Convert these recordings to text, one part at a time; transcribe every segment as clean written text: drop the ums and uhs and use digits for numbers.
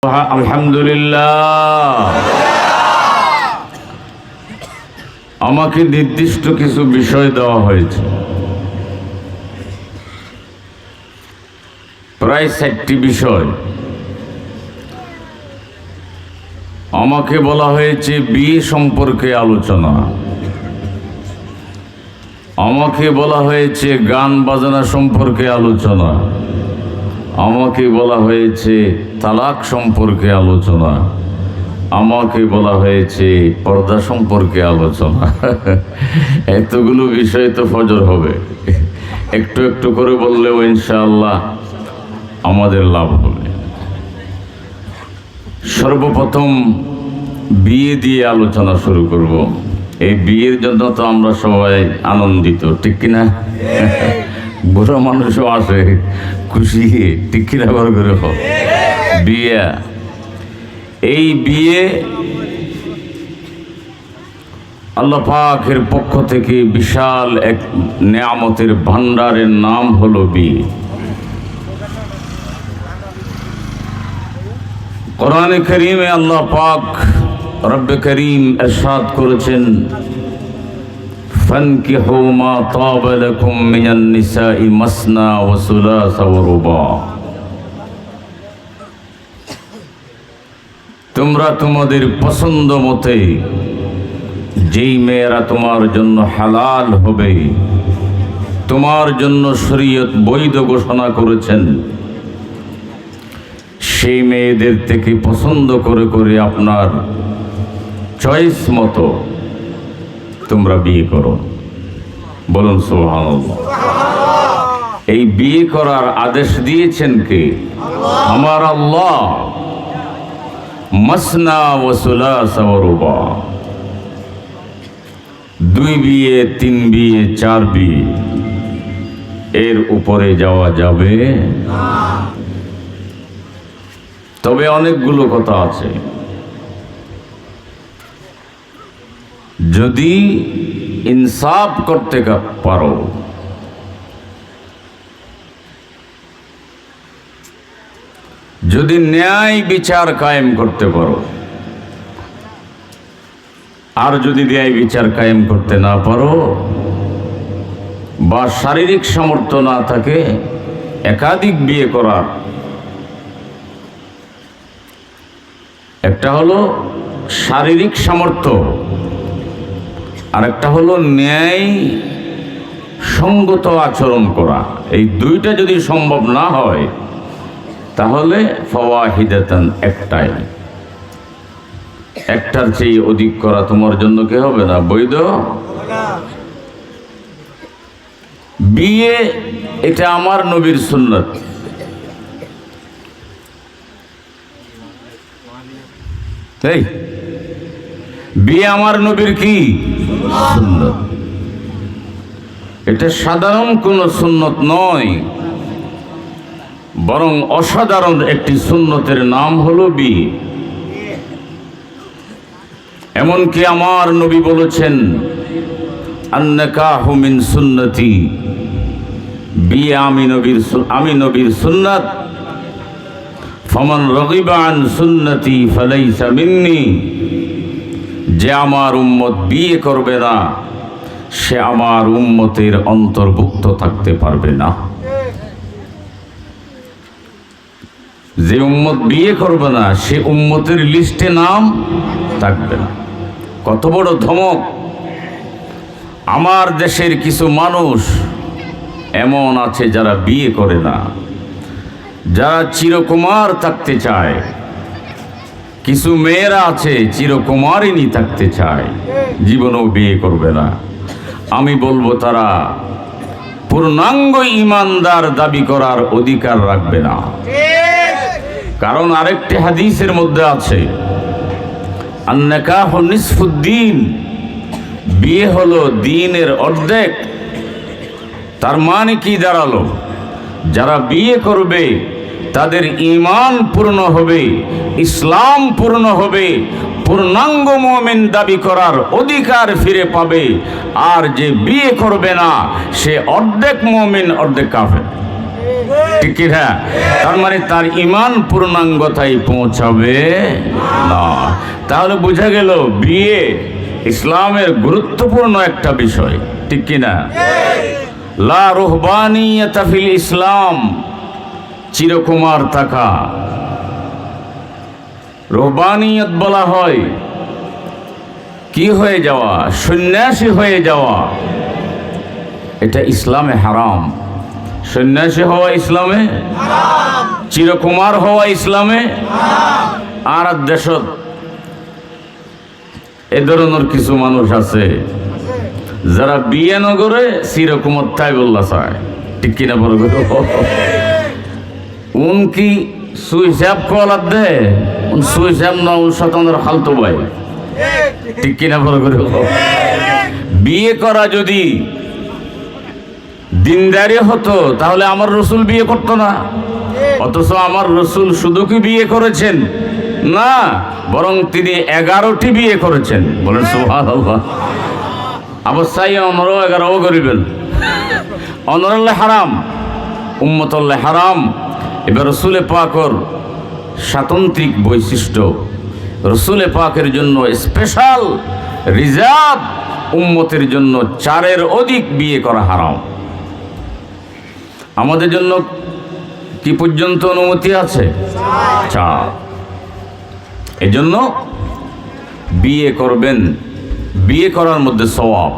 আলহামদুলিল্লাহ, আমাকে নির্দিষ্ট কিছু বিষয় দেওয়া হয়েছে, প্রায় 60টি বিষয়। আমাকে বলা হয়েছে বিয়ে সম্পর্কে আলোচনা, আমাকে বলা হয়েছে গান বাজনা সম্পর্কে আলোচনা, আমাকে বলা হয়েছে তালাক সম্পর্কে আলোচনা, আমাকে বলা হয়েছে পর্দা সম্পর্কে আলোচনা। এতগুলো বিষয় তো ফজর হবে, একটু একটু করে বললেও ইনশাআল্লাহ আমাদের লাভ হবে। সর্বপ্রথম বিয়ে দিয়ে আলোচনা শুরু করব। এই বিয়ের জন্য তো আমরা সবাই আনন্দিত, ঠিক কিনা? বুড়ো মানুষও আসে খুশি, ঠিক কিনা? করে বিয়ে, এই বিয়ে আল্লাহ পাকের পক্ষ থেকে বিশাল এক নেয়ামতের ভান্ডারের নাম হলো বিয়ে। কোরআনে কারীমে আল্লাহ পাক রব্বে করিম ইরশাদ করেছেন, ফানকিহু মা তাবা লাকুম মিনান নিসাই মাসনা ওয়া সুলাসা ওয়া রুবা। তোমরা তোমাদের পছন্দ মতে যেই মেয়েরা তোমার জন্য হালাল হবে, তোমার জন্য শরীয়ত বৈধ ঘোষণা করেছেন, সেই মেয়েদের থেকে পছন্দ করে করে আপনার চয়েস মতো তোমরা বিয়ে করো। বলুন সুবহানাল্লাহ। এই বিয়ে করার আদেশ দিয়েছেন কে? আমার আল্লাহ। মাসনা ওয়া সুলাসা ওয়া রুবা, 2 বিয়ে, 3 বিয়ে, 4 বিয়ে, এর উপরে যাওয়া যাবে না। তবে অনেকগুলো কথা আছে। যদি ইনসাফ করতে পারো, যদি ন্যায় বিচার কায়েম করতে পারো, আর যদি ন্যায় বিচার কায়েম করতে না পারো বা শারীরিক সামর্থ্য না থাকে একাধিক বিয়ে করার, একটা হলো শারীরিক সামর্থ্য আর একটা হলো ন্যায় সঙ্গত আচরণ করা, এই দুইটা যদি সম্ভব না হয় তাহলে ফাওয়াহিদাতান, একটাই। একটার চেয়ে অধিক করা তোমার জন্য কি হবে না? বৈধ। বিয়ে এটা আমার নবীর সুন্নাত। এই বিয়ে আমার নবীর কি সুন্নাত? এটা সাধারণ কোনো সুন্নত নয়, বরং অসাধারণ একটি সুন্নতের নাম হলো বিয়ে। এমনকি আমার নবী বলেছেন, আন-নিকাহু মিন সুন্নতি, বিয়ে আমি নবীর সুন্নাত। ফামান রাগিবা আন সুন্নতি ফালাইসা মিন্নি, যে আমার উম্মত বিয়ে করবে না সে আমার উম্মতের অন্তর্ভুক্ত থাকতে পারবে না। যে উম্মত বিয়ে করবে না সে উম্মতের লিস্টে নাম থাকবে না। কত বড় ধমক! আমার দেশের কিছু মানুষ এমন আছে যারা বিয়ে করে না, যারা চিরকুমার থাকতে চায়। কিছু মেয়েরা আছে চিরকুমারিনী থাকতে চায়, জীবনেও বিয়ে করবে না। আমি বলবো তারা পূর্ণাঙ্গ ঈমানদার দাবি করার অধিকার রাখবে না। কারণ আরেকটি হাদিসের মধ্যে আছে, আন-নিকাহু নিসফুদ্দিন, বিয়ে হলো দ্বীনের অর্ধেক। তার মানে কি দাঁড়ালো? যারা বিয়ে করবে তাদের ঈমান পূর্ণ হবে, ইসলাম পূর্ণ হবে, পূর্ণাঙ্গ মুমিন দাবি করার অধিকার ফিরে পাবে। আর যে বিয়ে করবে না সে অর্ধেক মুমিন অর্ধেক কাফের। ঠিক কি না? তার মানে তার ঈমান পূর্ণাঙ্গতায় পৌঁছাবে না। তাহলে বোঝা গেল বিয়ে ইসলামের গুরুত্বপূর্ণ একটা বিষয়, ঠিক কি না? লা রুহবানিয়াতা ফিল ইসলাম, চিরকুমার থাকা। রুহবানিয়ত বলা হয় কি হয়ে যাওয়া, সন্ন্যাসী হয়ে যাওয়া। এটা ইসলামে হারাম। সন্ন্যাসী হওয়া ইসলামে হারাম, চিরকুমার হওয়া ইসলামে হারাম। আর দেশত এ ধরনের কিছু মানুষ আছে যারা বিয়ে নগরে চিরকুমার তাই বললা চায়, ঠিক কিনা বলো? উন কি সুইসাব কলার দে, উন সুইসাব না, উন শতানের হালতো ভাই, ঠিক কিনা বলো? বিয়ে করা যদি দিনদারি হতো তাহলে আমার রসুল বিয়ে করতো না। অথচ আমার রসুল শুধু কি বিয়ে করেছেন না, বরং তিনি 11টি বিয়ে করেছেন। বলেন সুবহানাল্লাহ। অবশ্যই অনরও 11ও করিবেন। অনরল্লে হারাম, উম্মতল্লে হারাম। এবার রসুলে পাকর স্বাতন্ত্রিক বৈশিষ্ট্য, রসুলে পাকের জন্য স্পেশাল রিজার্ভ, উম্মতের জন্য 4-এর অধিক বিয়ে করা হারাম। আমাদের জন্য কি পর্যন্ত অনুমতি আছে? 4। এজন্য বিয়ে করবেন, বিয়ে করার মধ্যে সওয়াব।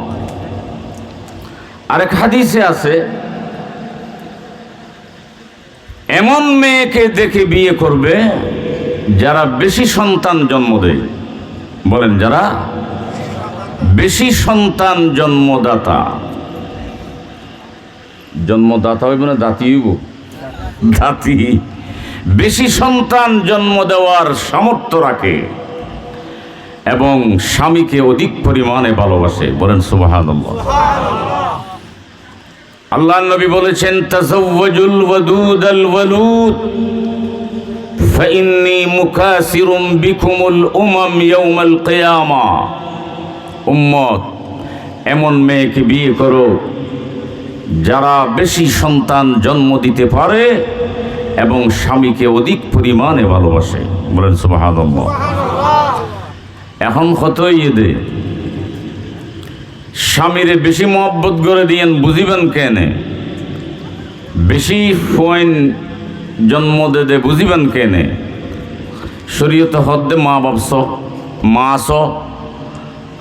আরেক হাদিসে আছে, এমন মেয়েকে দেখে বিয়ে করবে যারা বেশি সন্তান জন্ম দেয়। বলেন, যারা বেশি সন্তান জন্মদাতা। জন্মদাতা হইব না দাতি হইব? দাতি। বেশি সন্তান জন্ম দেওয়ার সামর্থ্য রাখে এবং স্বামীকে অধিক পরিমাণে ভালোবাসে। বলেন সুবহানাল্লাহ। আল্লাহর নবী বলেছেন, তাযাওয়াজুল ওয়াদুদাল ওয়ালুদ ফাইন্নী মুকাসিরুম বিকুমুল উমাম ইয়াউমাল কিয়ামা। উম্মত, এমন মেয়েকে বিয়ে করো যারা বেশি সন্তান জন্ম দিতে পারে এবং স্বামীকে অধিক পরিমাণে ভালোবাসে। বলেন সুবহানাল্লাহ। এখন কতই দে স্বামীরে বেশি মহব্বত করে দিয়েন, বুঝিবেন কেনে? বেশি ফোন জন্ম দে বুঝিবেন কেনে? শরীয়তে হদ্দে মা বাপস, মাস,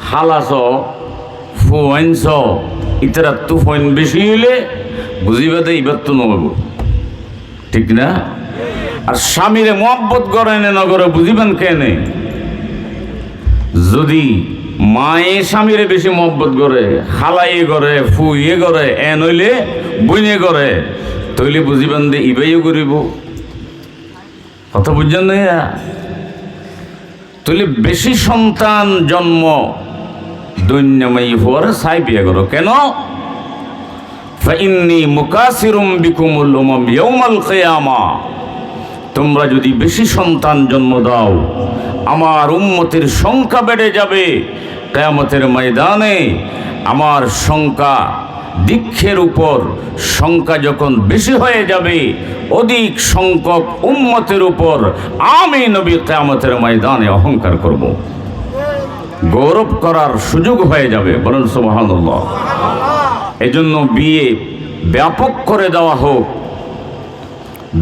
হালাস, ফোনস, ইতারা তু ফোন বেশি হইলে বুঝিবে দে ইবার তো নব, ঠিক না? আর স্বামীরে মহব্বত করেন নগরে বুঝিবেন কেনে? যদি মায়ে স্বামীরে বেশি মহব্বত করে, খালাইয়ে করে, ফুইয়ে করে, এ নইলে বইনে করে, তৈলে বুঝিবেন দে ইবাইও করিব। কথা বুঝছেন না? তৈলে বেশি সন্তান জন্ম দৈন্যময়ী হওয়ার চাই বিয়ে করো। কেন? ফাইন্নী মুকাসিরুম বিকুমুল উমাম ইয়াউমাল কিয়ামা। তোমরা যদি বেশি সন্তান জন্ম দাও, আমার উম্মতের সংখ্যা বেড়ে যাবে। কিয়ামতের ময়দানে আমার সংখ্যা, দীক্ষের উপর সংখ্যা যখন বেশি হয়ে যাবে, অধিক সংখ্যক উম্মতের উপর আমি নবী কিয়ামতের ময়দানে অহংকার করব, গৌরব করার সুযোগ হয়ে যাবে। বলেন সুবহানাল্লাহ। এজন্য বিয়ে ব্যাপক করে দেওয়া হোক।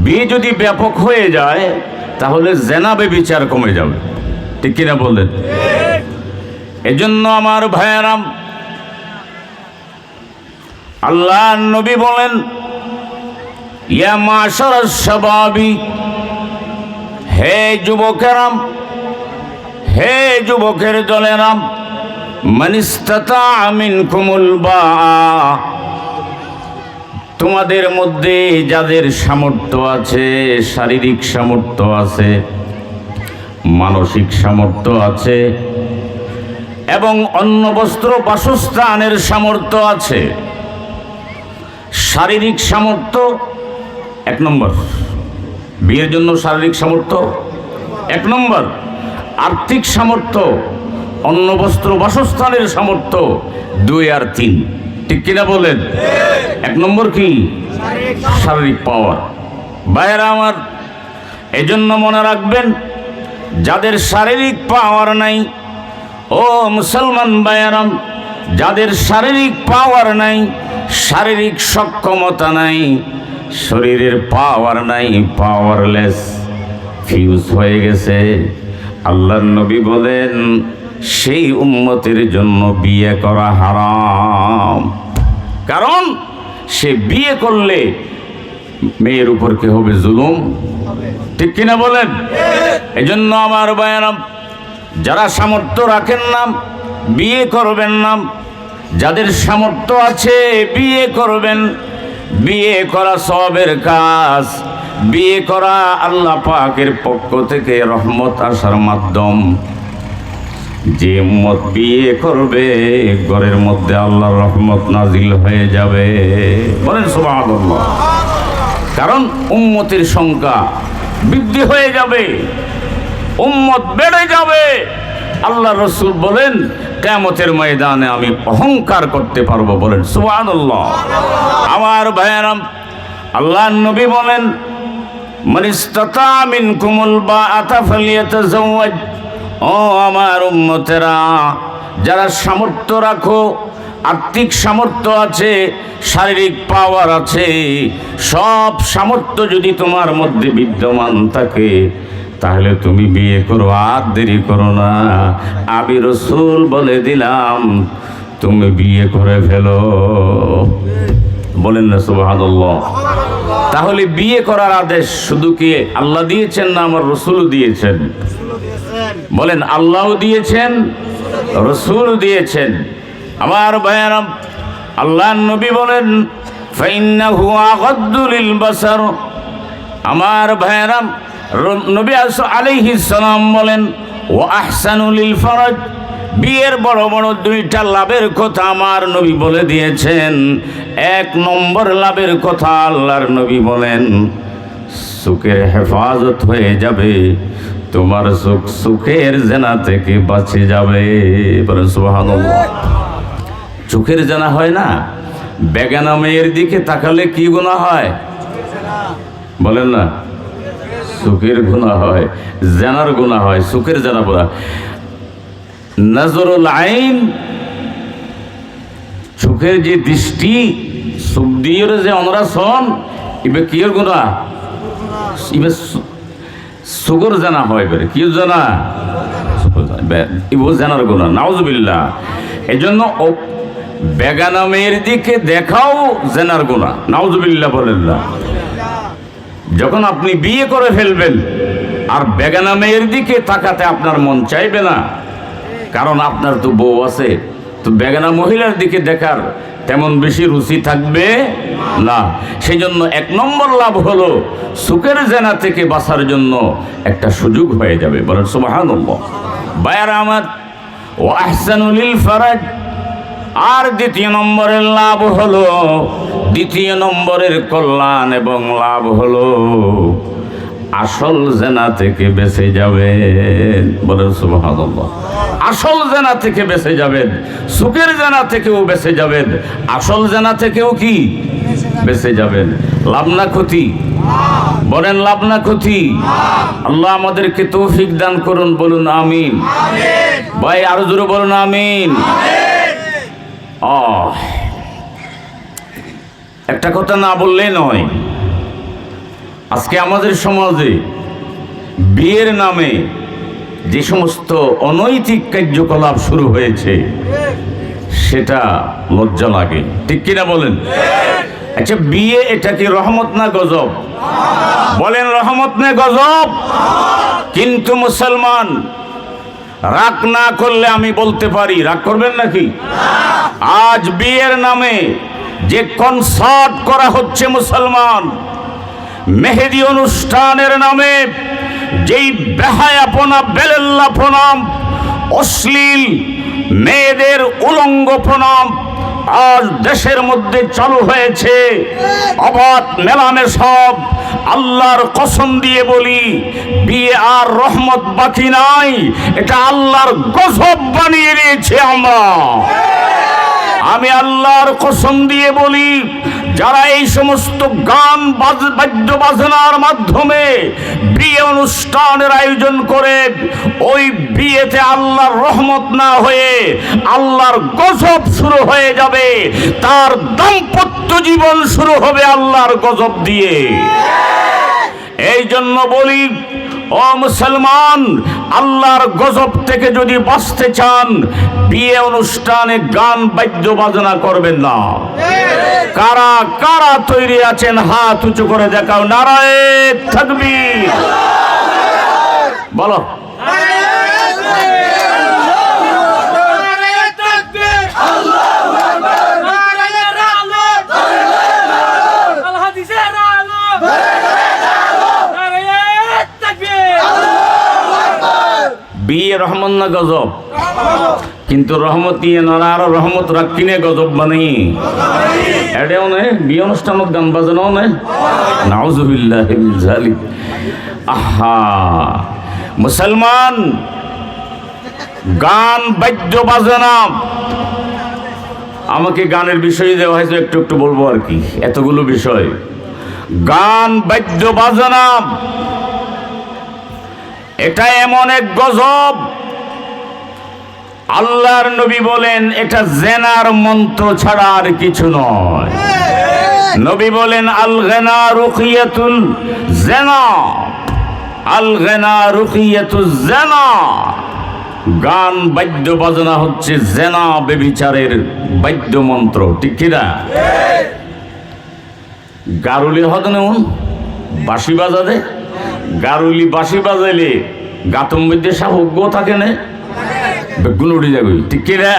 বিয়ে যদি ব্যাপক হয়ে যায় তাহলে জেনা ব্যভিচার কমে যাবে, ঠিক কিনা বললেন? এজন্য আমার ভাইয়েরাম, আল্লাহ নবী বলেন, ইয়া মাশারাস শাবাবি, হে যুবকেরাম, হে যুবকের দলেরাম, মান ইসতাতা মিনকুমুল বাআ, তোমাদের মধ্যে যাদের সামর্থ্য আছে, শারীরিক সামর্থ্য আছে, মানসিক সামর্থ্য আছে এবং অন্ন বস্ত্র বাসস্থানের সামর্থ্য আছে। শারীরিক সামর্থ্য 1 নম্বর, বিয়ের জন্য শারীরিক সামর্থ্য 1 নম্বর। আর্থিক সামর্থ্য, অন্ন বস্ত্র বাসস্থানের সামর্থ্য 2 আর 3, ঠিক কিনা বলেন? এক নম্বর কি? শারীরিক পাওয়ার। ভাইয়েরা আমার, এজন্য মনে রাখবেন, যাদের শারীরিক পাওয়ার নাই, ও মুসলমান ভাইয়েরা, যাদের শারীরিক পাওয়ার নাই, শারীরিক সক্ষমতা নাই, শরীরের পাওয়ার নাই, পাওয়ারলেস, ফিউজ হয়ে গেছে, আল্লাহর নবী বলেন সেই উম্মতের জন্য বিয়ে করা হারাম। কারণ সে বিয়ে করলে মেয়ের উপর কি হবে? জুলুম। ঠিক কিনা বলেন? এজন্য আমার ভাইয়েরা, যারা সামর্থ্য রাখেন না বিয়ে করবেন না, যাদের সামর্থ্য আছে বিয়ে করবেন। বিয়ে করা সওয়াবের কাজ, বিয়ে করা আল্লাহ পাকের পক্ষ থেকে রহমত আসার মাধ্যম। যে উম্মত বিয়ে করবে ঘরের মধ্যে আল্লাহর রহমত নাজিল হয়ে যাবে। বলেন সুবহানাল্লাহ। কারণ উম্মতের সংখ্যা বৃদ্ধি হয়ে যাবে, উম্মত বেড়ে যাবে। আল্লাহ রসুল বলেন কিয়ামতের ময়দানে আমি অহংকার করতে পারবো। বলেন সুবহানাল্লাহ। আমার ভাইয়েরা, আল্লাহর নবী বলেন মান ইসতাতা মিনকুমুল বাআতা ফালিয়াতাযাওয়াজ। ও আমার উম্মতেরা, যারা সামর্থ্য রাখো, আর্থিক সামর্থ্য আছে, শারীরিক পাওয়ার আছে, সব সামর্থ্য যদি তোমার মধ্যে বিদ্যমান থাকে, তাহলে তুমি বিয়ে করো, আর দেরি করো না। আমি রাসূল বলে দিলাম তুমি বিয়ে করে ফেলো। বলেন না সুবহানাল্লাহ। তাহলে বিয়ে করার আদেশ শুধু কি আল্লাহ দিয়েছেন না আমার রাসূলও দিয়েছেন? বলেন আল্লাহও দিয়েছেন, রাসূলও দিয়েছেন। আমার ভাইয়েরা, আল্লাহর নবী বলেন ফাইন্নাহু আগাদ্দু লিল বাসার। আমার ভাইয়েরা, নবী আলাইহিস সালাম বলেন ওয়া আহসানু লিল ফারাজ। বিয়ের বড় বড় দুইটা লাভের কথা আমার নবী বলে দিয়েছেন। এক নম্বর লাভের কথা আল্লাহর নবী বলেন সুখের হেফাজত হয়ে যাবে, তোমার সুখ সুখের জেনা থেকে বাঁচে যাবে। বলেন সুবহানাল্লাহ। চোখের জেনা হয় না, বেগানা মেয়ের দিকে তাকালে কি গুনাহ হয়? বলেন না, সুখের গুনাহ হয়, জেনার গুনাহ হয়। সুখের জেনা বলা নজরুল আইন, চোখের যে দৃষ্টি, চোখ দিয়ে যে অনরাসন, ইবে কিয়ের গুনাহ? ইবে সুগর জানা হয়। বেরে কি জানা? ইবো জানার গুনাহ, নাউজুবিল্লাহ। এই জন্য বেগানা মেয়ের দিকে দেখাও জেনার গুনাহ, নাউজুবিল্লাহ। বলেন না। যখন আপনি বিয়ে করে ফেলবেন আর বেগানা মেয়ের দিকে তাকাতে আপনার মন চাইবে না, কারণ আপনার তো বউ আছে, তো বেগানা মহিলার দিকে দেখার তেমন বেশি রুচি থাকবে না। সেই জন্য এক নম্বর লাভ হলো সুখের জেনা থেকে বাঁচার জন্য একটা সুযোগ হয়ে যাবে। বলেন সুবহানাল্লাহ। ভাইয়েরা আমার, ওয়া আহসানু লিল ফারাজ। আর দ্বিতীয় নম্বরের লাভ হলো, দ্বিতীয় নম্বরের কল্যাণ এবং লাভ হলো আসল জেনা থেকে বেঁচে যাবেন। বলেন সুবহানাল্লাহ। আসল জেনা থেকে বেঁচে যাবেন, সুখের জেনা থেকেও বেঁচে যাবেন, আসল জেনা থেকেও কি বেঁচে যাবেন। লাভ না ক্ষতি? বলেন লাভ না ক্ষতি? আল্লাহ আমাদেরকে তৌফিক দান করুন। বলুন আমিন। ভাই আরো জোরে বলুন আমিন। একটা কথা না বললেই নয়, আজকে আমাদের সমাজে বিয়ের নামে যে সমস্ত অনৈতিক কার্যকলাপ শুরু হয়েছে, সেটা লজ্জা লাগে। ঠিক কিনা বলেন? আচ্ছা, বিয়ে এটা কি রহমত না গজব? বলেন রহমত না গজব? কিন্তু মুসলমান রাগ না করলে আমি বলতে পারি, রাগ করবেন নাকি? আজ বিয়ের নামে যে কনসার্ট করা হচ্ছে মুসলমান, মেহেদি অনুষ্ঠানের নামে যেই বেহায়াপনা, বেলেল্লাপনা, অশ্লীল মেয়েদের উলঙ্গপনা আজ দেশের মধ্যে চালু হয়েছে, অবাধ মেলামেশা। আল্লাহর কসম দিয়ে বলি, বিয়ে আর রহমত বাকি নাই, এটা আল্লাহর গজব বানিয়ে দিয়েছে আমরা। আমি আল্লাহর কসম দিয়ে বলি, যারা এই সমস্ত গান বাদ্য বাজনার মাধ্যমে বিয়ে অনুষ্ঠানের আয়োজন করে, ওই বিয়েতে আল্লাহর রহমত না হয়ে আল্লাহর গজব শুরু হয়ে যাবে। তার দাম্পত্য জীবন শুরু হবে আল্লাহর গজব দিয়ে। এই জন্য বলি, ও মুসলমান, আল্লাহর গজব থেকে যদি বাঁচতে চান, বিয়ে অনুষ্ঠানে গান বাদ্য বাজনা করবেন না। কারা কারা তৈরি আছেন হাত উঁচু করে দেখাও। নারায়ে তাকবীর বলো। বিয়ে রহমত না গজব? কিন্তু রহমত নিয়ে নরা আরো রহমত রাখিনে গজব বানাই এটাও নে বিয়ে অনুষ্ঠানত গান বাজানোও নে। নাউজুবিল্লাহি মিন যালিক। আহা মুসলমান, গান বাদ্য বাজনা, আমাকে গানের বিষয় দেওয়া হয়েছে, একটু একটু বলবো আর কি, এতগুলো বিষয়। গান বাদ্য বাজনা এটা এমন এক গজব, আল্লাহর নবী বলেন এটা জেনার মন্ত্র ছাড়া আর কিছু নয়। নবী বলেন আল গনা রুকিয়াতুল জেনা, আল গনা রুকিয়াতুল জেনা। গান বাদ্য বাজনা হচ্ছে জেনা, বেবিচারের বাদ্য মন্ত্র, ঠিক কিনা? গারুলি হদনে বাঁশি বাজাতে, গারুলি বাঁশি বাজাইলে গাতম মধ্যে সাহজ্ঞ থাকে না, বেগুন উঠে যাবে, ঠিক কিনা?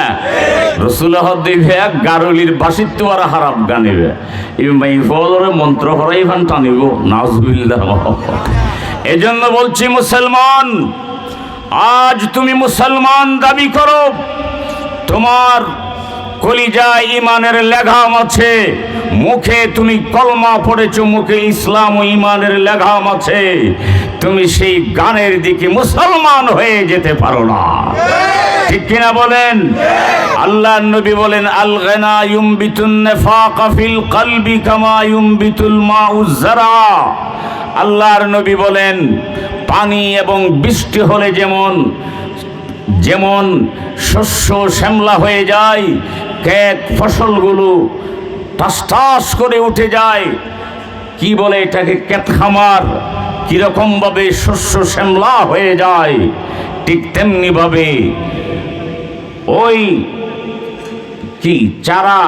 রসুল দিবে গারুলির বাঁশির তো আর হারাপ গানিবে, এই ফলরে মন্ত্র হরাই ভান টানিব। নাউজুবিল্লাহ। এজন্য বলছি মুসলমান, আজ তুমি মুসলমান দাবি করো, তোমার কলিজায় ইমানের লেগাম আছে, মুখে তুমি কলমা পড়েছো, মুখে ইসলাম ও ইমানের লেগাম আছে, তুমি সেই গানের দিকে মুসলমান হয়ে যেতে পারো না, ঠিক কিনা বলেন? আল্লাহর নবী বলেন আল গনা ইউমবিতুন নিফাক ফিল কলবি কামা ইউমবিতুল মাউজ যারা। আল্লাহর নবী বলেন পানি এবং বৃষ্টি হলে যেমন যেমন শস্য শ্যামলা হয়ে যায়, ক্ষেত ফসলগুলো টাস টাস করে উঠে যায়, কি বলে এটাকে, ক্ষেত খামার, কিরকম ভাবে শস্য শ্যামলা হয়ে যায়, ঠিক তেমনি ভাবে ওই কি চারা,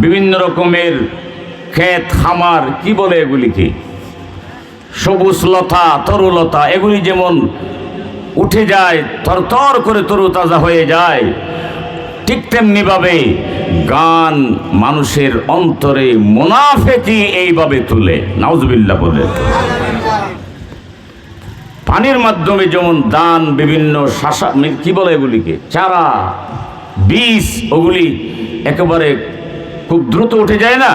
বিভিন্ন রকমের ক্ষেত খামার, কি বলে এগুলিকে, সবুজ লতা তরুলতা, এগুলি যেমন উঠে যায়, তরতর করে তরুতাজা হয়ে যায়, ঠিক তেমনি ভাবে গান মানুষের অন্তরে মুনাফিকি এইভাবে তুলে। নাউজুবিল্লাহ বলে। পানির মাধ্যমে যেমন দান, বিভিন্ন শাসা, কি বলে এগুলিকে, চারা, বীজ, ওগুলি একেবারে খুব দ্রুত উঠে যায় না?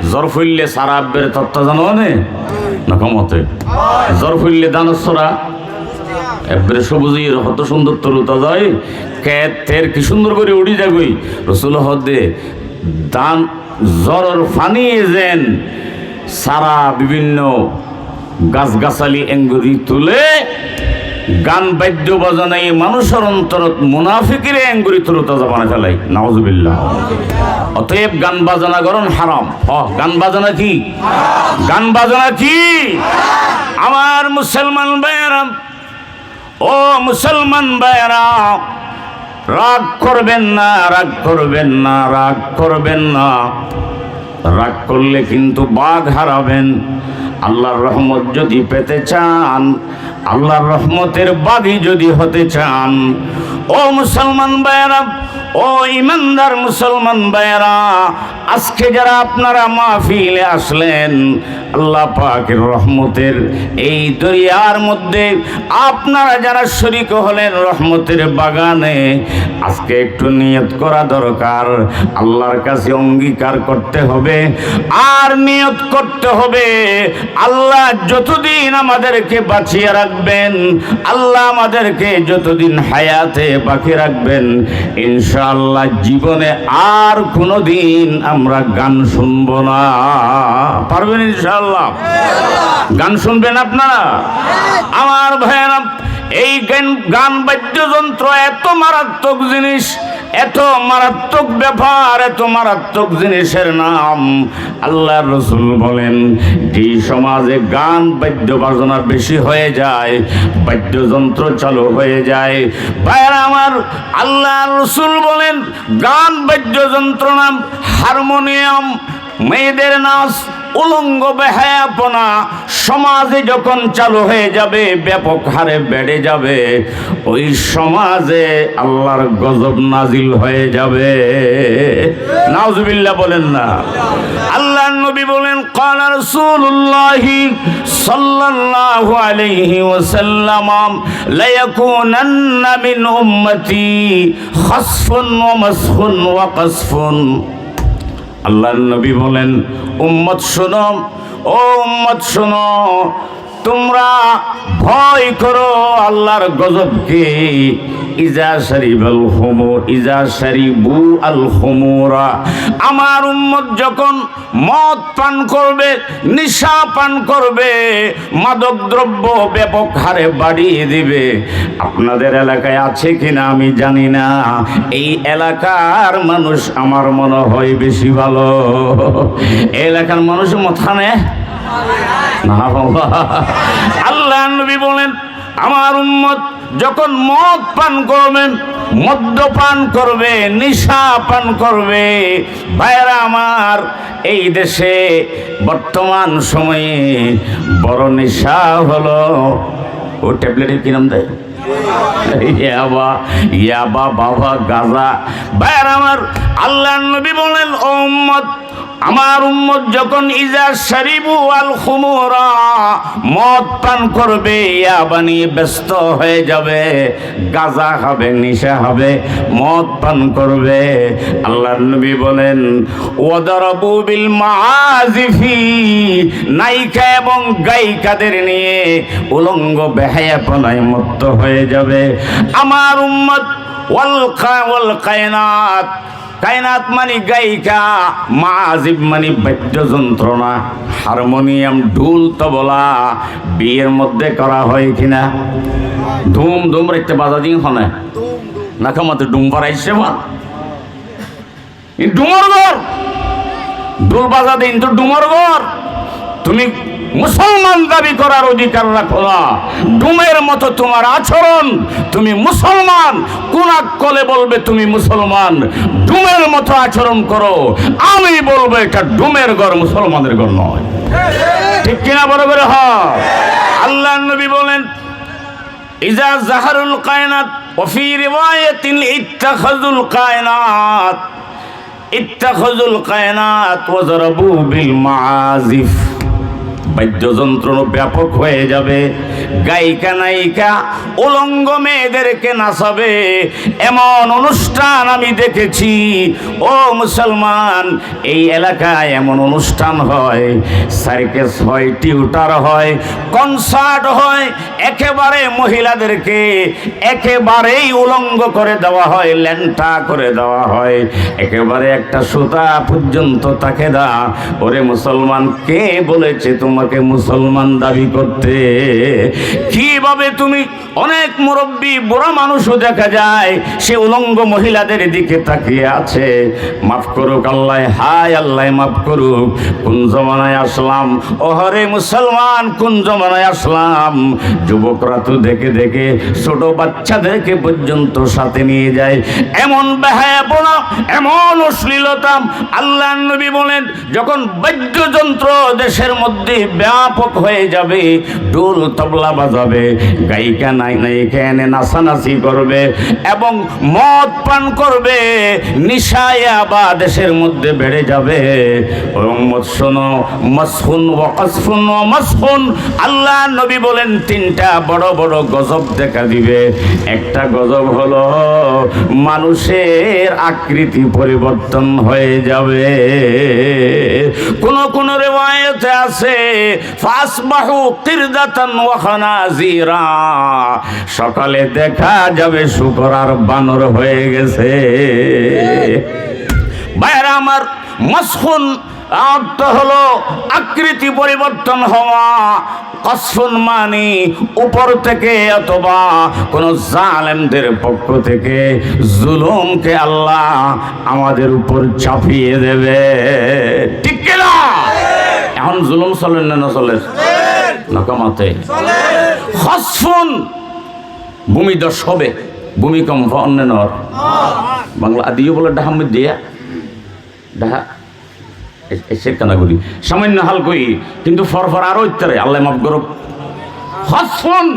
জ্বর ফুললে সারা আব্বের তত্ত্ব জানো না কমতে, জ্বর ফুললে দানসরা একবারে সবুজের হত সুন্দর তরুতা যায়, ক্ষেতের কি সুন্দর করে উড়ি যাগই। রসুল হদে দান জ্বরের ফানি যেন সারা বিভিন্ন গাছগাছালি এঙ্গুরি তুলে, গান বাদ্য বাজানাই মানুষের অন্তরত মুনাফিকের এঙ্গুরি তরুতাজা বানা ফেলাই। নাউজুবিল্লাহ। অতএব গান বাজানা করুন হারাম। গান বাজানা কি? গান বাজানা কি? আমার মুসলমান ভাইয়েরা, ও মুসলমান ভাইয়েরা, রাগ করবেন না, রাগ করবেন না, রাগ করবেন না। রাগ করলে কিন্তু বাঘ হারাবেন। আল্লাহর রহমত যদি পেতে চান, আল্লাহর রহমতের বাগী যদি হতে চান, ও মুসলমান ভাইয়েরা, ও ইমানদার মুসলমান ভাইয়েরা, আজকে যারা আপনারা মাহফিলে আসলেন, আল্লাহ পাকের রহমতের এই দরিয়ার মধ্যে আপনারা যারা শরীক হলেন রহমতের বাগানে, আজকে একটু নিয়ত করা দরকার। আল্লাহর কাছে অঙ্গীকার করতে হবে আর নিয়ত করতে হবে, আল্লাহ যতদিন আমাদেরকে বাঁচিয়ে রাখবেন, আল্লাহ আমাদেরকে যতদিন হায়াতে বাকি রাখবেন, ইনশা ইনশাআল্লাহ জীবনে আর কোনোদিন আমরা গান শুনবো না। পারবেন ইনশাআল্লাহ? গান শুনবেন আপনারা? আমার ভাইয়েরা, এই গান বাদ্যযন্ত্র এত মারাত্মক জিনিস, এত মারাত্মক ব্যাপার, এত মারাত্মক জিনিসের নাম। আল্লাহর রাসূল বলেন, যে সমাজে গান বাদ্য বাজনা বেশি হয়ে যায়, বাদ্যযন্ত্র চালু হয়ে যায়, ভাইরা আমার, আল্লাহর রাসূল বলেন গান বাদ্যযন্ত্র নাম হারমোনিয়াম, মেয়েদের নাচ, উলঙ্গ বেহায়াপনা সমাজে যখন চালু হয়ে যাবে, ব্যাপক হারে বেড়ে যাবে, ওই সমাজে আল্লাহর গজব নাজিল হয়ে যাবে। নাউজুবিল্লাহ বলেন না। আল্লাহর নবী বলেন, ক্বালা রাসূলুল্লাহি সাল্লাল্লাহু আলাইহি ওয়াসাল্লাম, লা ইয়াকুনান্না মিন উম্মতি খাসফুন ওয়া মাসখুন ওয়া কাসফুন। আল্লাহর নবী বলেন, উম্মত শোনো, ও উম্মত শোনো, তোমরা ভয় করো আল্লাহর গজবকে। ইজা শারিবাল খুমুর, ইজা শারিবু আল খুমুরা, আমার উম্মত যখন মদ পান করবে, নেশা পান করবে, মাদক দ্রব্য ব্যাপক হারে বাড়িয়ে দিবে। আপনাদের এলাকায় আছে কিনা আমি জানি না, এই এলাকার মানুষ আমার মনে হয় বেশি ভালো। এলাকার মানুষ মাথা নেয় না বাবা। আল্লাহ নবী বলেন, আমার উম্মত যখন মদ পান করবে, মদ্যপান করবে, নেশা পান করবে, ভাইরা আমার, এই দেশে বর্তমান সময়ে বড় নেশা হলো, ও ট্যাবলেটের কি নাম দেয়, ইয়াবা বাবা গাঁজা। ভাইরা আমার, আল্লাহর নবী বলেন, ও উম্মত, আমার উম্মত যখন ইজা শারিবু আল খুমুরা, মদ পান করবে, ইয়াবা নিয়ে ব্যস্ত হয়ে যাবে, গাঁজা খাবে, নেশা হবে, মদ পান করবে, আল্লাহর নবী বলেন, ওয়াদারাবু বিল মাআজিফি, নায়িকা এবং গায়িকাদের নিয়ে উলঙ্গ বেহায়াপনায় মত্ত হয়ে যাবে। আমার উম্মত ওয়াল কায়নাত, কায়নাত মানে গায়িকা, মাজিব মানে বাদ্যযন্ত্র না, হারমোনিয়াম, ঢোল, তবলা বিয়ের মধ্যে করা হয় কিনা? ধুম ধুম রাখতে বাজা দিন হনে না, কামাতে ডুম পারাইছে মা, ডুমর ঘর, ঢোল বাজা দিন তো ডুমর ঘর। তুমি মুসলমান দাবি করার অধিকার রাখো না, ডুমের মতো তোমার আচরণ। তুমি মুসলমান, কোন আকলে বলবে তুমি মুসলমান? ডুমের মতো আচরণ করো, আমি বলবো এটা ডুমের ঘর, মুসলমানের ঘর নয়। ঠিক কিনা বড় করে? হ্যাঁ। আল্লাহর নবী বলেন, ইজা জাহারুল কায়নাত ওয়া ফি রিওয়ায়াতিন ইত্তাখাযুল কায়নাত, ইত্তাখাযুল কায়নাত ওয়া যারাবু বিল মাআজিফ, বাদ্যযন্ত্র ব্যাপক হয়ে যাবে, গায়িকা নায়িকা উলঙ্গ মেয়েদেরকে নাচাবে, এমন অনুষ্ঠান আমি দেখেছি। ও মুসলমান, এই এলাকায় এমন অনুষ্ঠান হয়, সার্কাস হয়, টিউটার হয়, কনসার্ট হয়, একেবারে মহিলাদেরকে একেবারেই উলঙ্গ করে দেওয়া হয়, ল্যাংটা করে দেওয়া হয়, একেবারে একটা সুতা পর্যন্ত তাকে দা। ওরে মুসলমান, কে বলেছে তোমাকে মুসলমান দাবি করতে? কিভাবে তুমি, অনেক মুরব্বী বুড়া মানুষও দেখা যায় সে উলঙ্গ মহিলাদের দিকে তাকিয়ে আছে। মাফ করুক আল্লাহ, হায় আল্লাহ মাফ করুক, কোন জমানায় আসলাম? ওহরে মুসলমান, কোন জমানায় আসলাম? যুবকরা তো দেখে দেখে ছোট বাচ্চাদেরকে পর্যন্ত সাথে নিয়ে যায়, এমন বেহায়াপনা, এমন অশ্লীলতা। আল্লাহর নবী বলেন, যখন বাদ্যযন্ত্র দেশের মধ্যে ব্যাপক হয়ে যাবে, ঢোল তবলা বাজাবে, গায়িকা নায়িকা এনে নাচানাচি করবে এবং মদ পান করবে, নিশায়া বা দেশের মধ্যে বেড়ে যাবে। শোনো, মাসখুন ওয়া কাসফুন ওয়া মাসখুন, আল্লাহ নবী বলেন তিনটা বড় বড় গজব দেখা দিবে। একটা গজব হলো মানুষের আকৃতি পরিবর্তন হয়ে যাবে। কোন কোন রিওয়ায়াতে আছে, ফাসবাহু কিরদাতান ওয়া খানাজিরা, সকালে দেখা যাবে শুকর আর বানর হয়ে গেছে। ভাইরা আমার, মাসখুন অর্থ হলো আকৃতি পরিবর্তন হওয়া, কসফুন মানে উপর থেকে অথবা কোন জালেমদের পক্ষ থেকে জুলুমকে আল্লাহ আমাদের উপর চাপিয়ে দেবে, ঠিক কিনা? এখন জুলুম চলে না চলে নকমাতে খসফুন ভূমিধস হবে, ভূমিকম্প অন্যান্য বাংলা আদিও বলে ডাহামে দিয়া ডাহা এসের কানাগুলি সামান্য হাল কই কিন্তু ফরফর আরো ইত্যাদি আল্লাহ মাফ করুক। খসফুন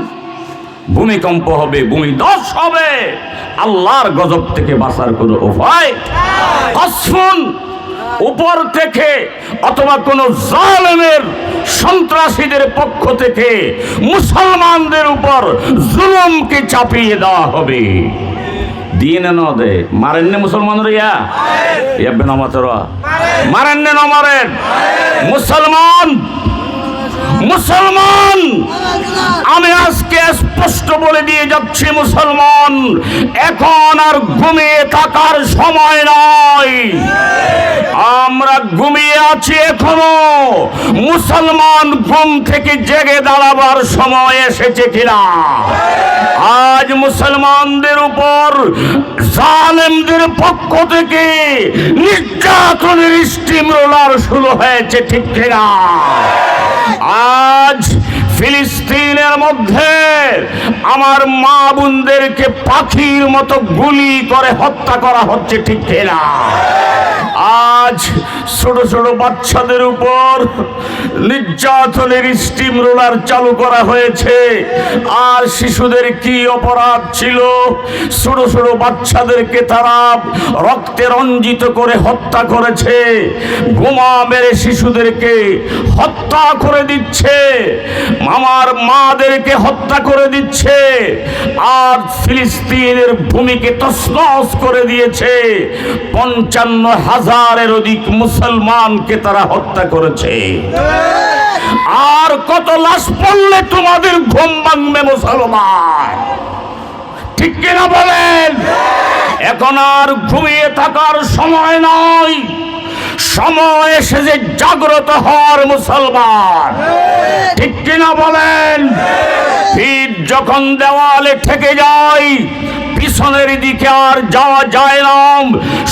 ভূমিকম্প হবে, ভূমিধস হবে, আল্লাহর গজব থেকে বাঁচার কোনো উপায়। খসফুন উপর থেকে অথবা কোন জালেমের সন্ত্রাসীদের পক্ষ থেকে মুসলমানদের উপর জুলুমকে চাপিয়ে দেওয়া হবে। দিয়ে না দে মারেন না মুসলমানরা ইয়াবে নামাতরা মারেন না মারেন মুসলমান। মুসলমান আমি আজকে স্পষ্ট বলে দিয়ে যাচ্ছি, মুসলমান এখন আর ঘুমিয়ে থাকার সময় নয়। আমরা ঘুমিয়ে আছি এখনো, মুসলমান ঘুম থেকে জেগে দাঁড়াবার সময় এসেছে কিনা? আজ মুসলমানদের উপর জালেমদের পক্ষ থেকে নির্যাতনের স্টিম রোলার শুরু হয়েছে, ঠিক কিনা? আজ ফিলিস্তিনের মধ্যে আমার মা বোনদেরকে পাখির মতো গুলি করে হত্যা করা হচ্ছে, ঠিক কিনা? আজ ছোট ছোট বাচ্চাদের উপর নির্যাতনের স্টিম রোলার চালু করা হয়েছে। আর শিশুদের কি অপরাধ ছিল? ছোট ছোট বাচ্চাদেরকে তারা রক্তে রঞ্জিত করে হত্যা করেছে, বোমা মেরে শিশুদেরকে হত্যা করে দিচ্ছে, আমার মাদেরকে হত্যা করে দিচ্ছে। আর ফিলিস্তিনের ভূমিকে তছনছ করে দিয়েছে। 55,000-এর অধিক মুসলমানকে তারা হত্যা করেছে। আর কত লাশ পড়লে তোমাদের ঘুম ভাঙবে মুসলমান, ঠিক কিনা বলেন? এখন আর ঘুমিয়ে থাকার সময় নয়, সময় এসেছে জাগ্রত হওয়ার মুসলমান, ঠিক কিনা বলেন? পিঠ যখন দেওয়ালে ঠেকে যায়, পিছনের দিকে আর যাওয়া যায় না,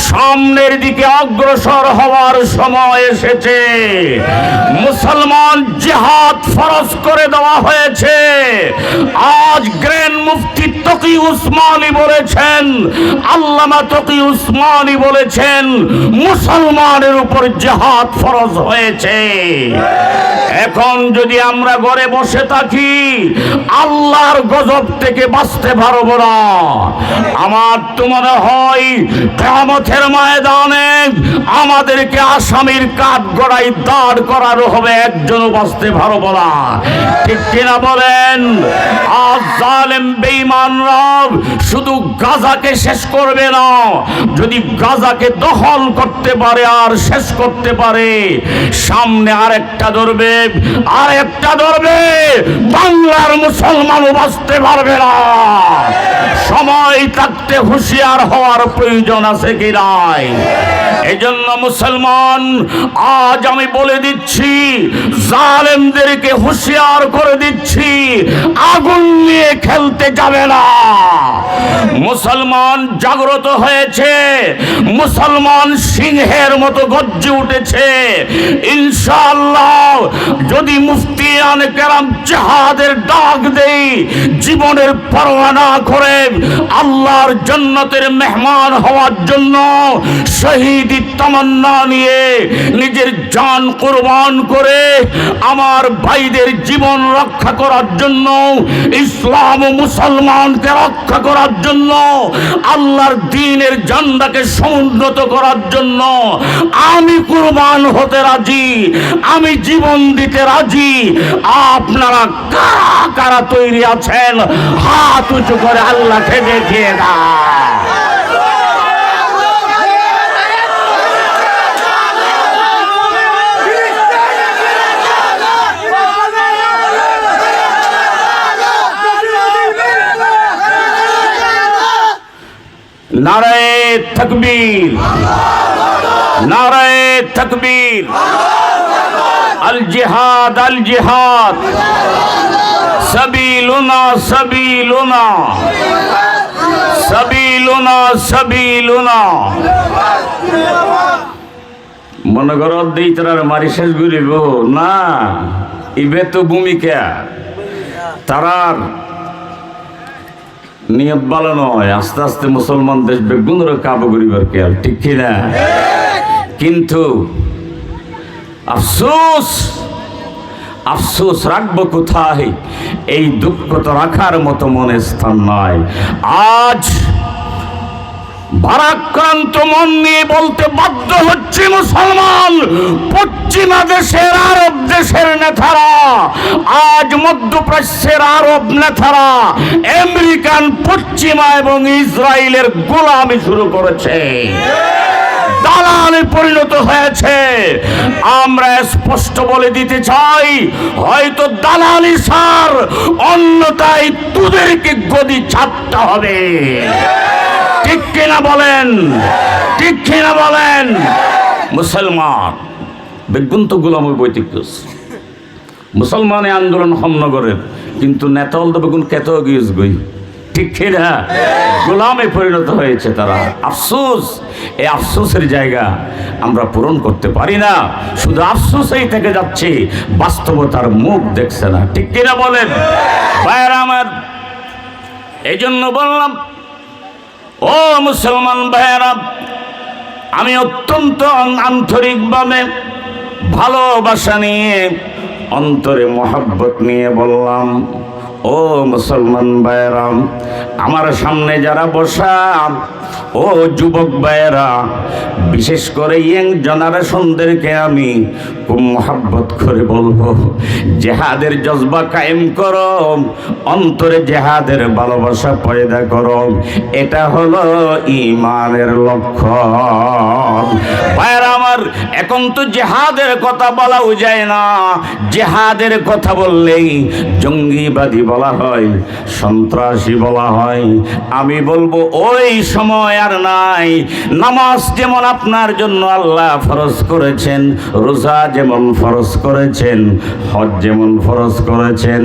সামনের দিকে অগ্রসর হওয়ার সময় এসেছে। মুসলমান জিহাদ ফরজ করে দেওয়া হয়েছে। আজ গ্র্যান্ড মুফতি তকি উসমানী বলেছেন, আল্লামা তকি উসমানী বলেছেন, মুসলমানের উপর জিহাদ ফরজ হয়েছে। এখন যদি আমরা ঘরে বসে থাকি, আল্লাহর গজব থেকে বাঁচতে পারবো না। আমার তো মনে হয় কিয়ামতের ময়দানে আমাদেরকে আসামির কাঠ গড়াই দাঁড় করানো হবে, একজনও বাঁচতে পারবো না, ঠিক কিনা বলেন? আজ জালেম বেঈমানরা শুধু গাজাকে শেষ করবে না, যদি গাজাকে দখল করতে পারে আর শেষ করতে পারে, সামনে আরেকটা ধরবে, আরেকটা ধরবে, বাংলার মুসলমানও বাঁচতে পারবে না। সময় থাকতে হুঁশিয়ার হওয়ার প্রয়োজন আছে কি নাই? এই জন্য মুসলমান আজ আমি বলে দিচ্ছি, জালেমদেরকে হুঁশিয়ার করে দিচ্ছি, আগুন নিয়ে খেলতে যাবে না। মুসলমান জাগ্রত হয়েছে, মুসলমান সিংহের মতো গর্জে উঠেছে। ইনশাআল্লাহ যদি মুফতিয়ানে কেরাম জিহাদের ডাক দেই, জীবনের পরোয়া না করে আল্লাহর জান্নাতের মেহমান হওয়ার জন্য শহীদি তামান্না নিয়ে নিজের জান কুরবান করে আমার ভাইদের জীবন রক্ষা করার জন্য, ইসলাম ও মুসলমানকে রক্ষা করার জন্য, আল্লাহর দ্বীনের ঝান্ডাকে সমুন্নত করার জন্য আমি কুরবান হতে রাজি, আমি জীবন দিতে রাজি। আপনারা কারা কারা তৈরি আছেন? হাত উঁচু করে আল্লাহকে দেখিয়ে দাও। নারায়ে তাকবীর, নারায়ে তাকবীর। আল জিহাদ, আল জিহাদ, সাবিলুনা সাবিলুনা, সাবিলুনা সাবিলুনা। মনে করো দেই তার মারি শেষ করিব না, ইবে তো ভূমিকা তারার নিয়ত ভালো নয়। আস্তে আস্তে মুসলমান দেশ বেগুনের কাবু করিবার খেয়াল, ঠিক কিনা? কিন্তু আফসোস, আফসোস রাখবো কোথায়? এই দুঃখ তো রাখার মতো মনে স্থান নয়। আজ ভারাক্রান্ত মন নিয়ে বলতে বাধ্য হচ্ছে, মুসলমান পশ্চিমা দেশের আরব দেশের নেতারা, আজ মধ্যপ্রাচ্যের আরব নেতারা আমেরিকান, পশ্চিমা এবং ইসরায়েলের গোলামি শুরু করেছে, দালালে পরিণত হয়েছে। আমরা স্পষ্ট বলে দিতে চাই, হয়তো দালালি সার, অন্যথায় তোদেরকে গদি ছাড়তে হবে। ঠিক কিনা বলেন? ঠিক কিনা বলেন? মুসলমান বেগুন তো গোলামের বৈতিক মুসলমানে আন্দোলন হামনগরের, কিন্তু নেতা হল তো বেগুন কেত গিয়েছ গই, ঠিক কিনা? গোলামে পরিণত হয়েছে তারা। আফসোস, এই আফসোসের জায়গা আমরা পূরণ করতে পারি না, শুধু আফসোসেই থেকে যাচ্ছে, বাস্তবতার মুখ দেখছে না, ঠিক কিনা বলেন? ভাইরা আমার, এই জন্য বললাম, ও মুসলমান ভাইয়েরা, আমি অত্যন্ত আন্তরিকভাবে ভালোবাসা নিয়ে, অন্তরে মহব্বত নিয়ে বললাম, ও মুসলমান ভাইয়েরা, আমার সামনে যারা বসা, ও যুবক ভাইয়েরা, বিশেষ করে ইয়ং জেনারেশনদেরকে আমি খুব মহব্বত করে বলবো, জেহাদের জজবা কায়েম করো, অন্তরে জেহাদের ভালোবাসা পয়দা করো, এটা হলো ঈমানের লক্ষণ। ভাইয়েরা আমার, এখন তো জেহাদের কথা বলাও যায় না, জেহাদের কথা বললেই জঙ্গিবাদী বলা হয়, সন্ত্রাসী বলা হয়। আমি বলবো ওই সময় আর নাই। নামাজ যেমন আপনার জন্য আল্লাহ ফরজ করেছেন, রোজা যেমন ফরজ করেছেন, হজ যেমন ফরজ করেছেন,